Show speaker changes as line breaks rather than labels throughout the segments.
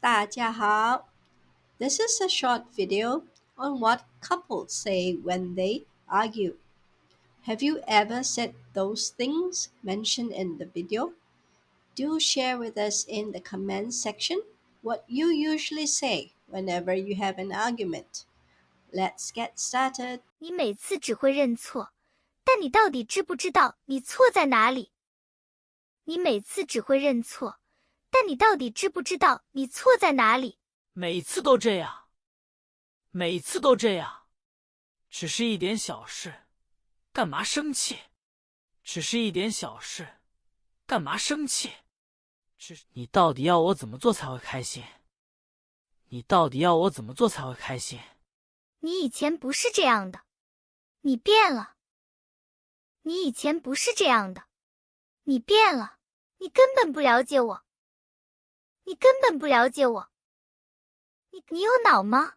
大家好. This is a short video on what couples say when they argue. Have you ever said those things mentioned in the video? Do share with us in the comment section what you usually say whenever you have an argument. Let's get started.
你每次只会认错，但你到底知不知道你错在哪里？你每次只会认错，但你到底知不知道你错在哪里？
每次都这样，每次都这样，只是一点小事，干嘛生气？只是一点小事，干嘛生气？你到底要我怎么做才会开心？你到底要我怎么做才会开心？
你以前不是这样的，你变了。你以前不是这样的，你变了，你根本不了解我。你根本不了解我。你有脑吗？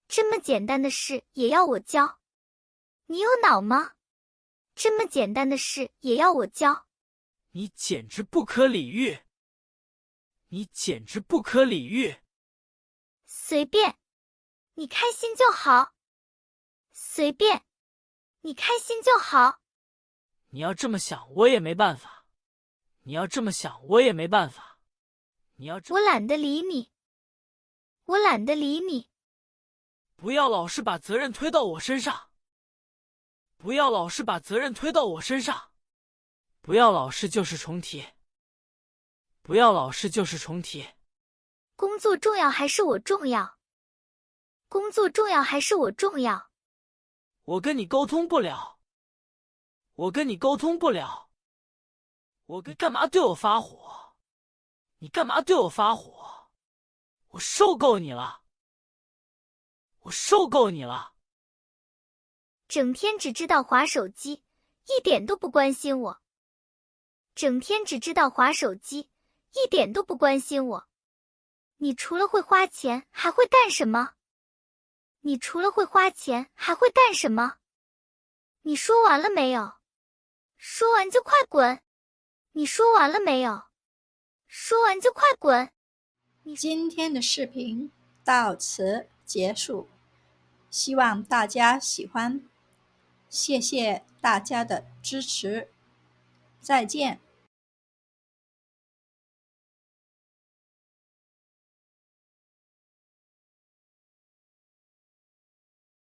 这么简单的事也要我教？你有脑吗？这么简单的事也要我教？
你简直不可理喻！你简直不可理喻！
随便，你开心就好。随便，你开心就好。
你要这么想，我也没办法。你要这么想，我也没办法。
我懒得理你。我懒得理你。
不要老是把责任推到我身上。不要老是把责任推到我身上。不要老是旧事重提。不要老是旧事重提。
工作重要还是我重要？工作重要还是我重要？
我跟你沟通不了。我跟你沟通不了。你干嘛对我发火？你干嘛对我发火？我受够你了。我受够你了。
整天只知道滑手机，一点都不关心我。整天只知道滑手机，一点都不关心我。你除了会花钱还会干什么？你除了会花钱还会干什么？你说完了没有？说完就快滚！你说完了没有？说完就快滚！
今天的视频到此结束，希望大家喜欢，谢谢大家的支持，再见。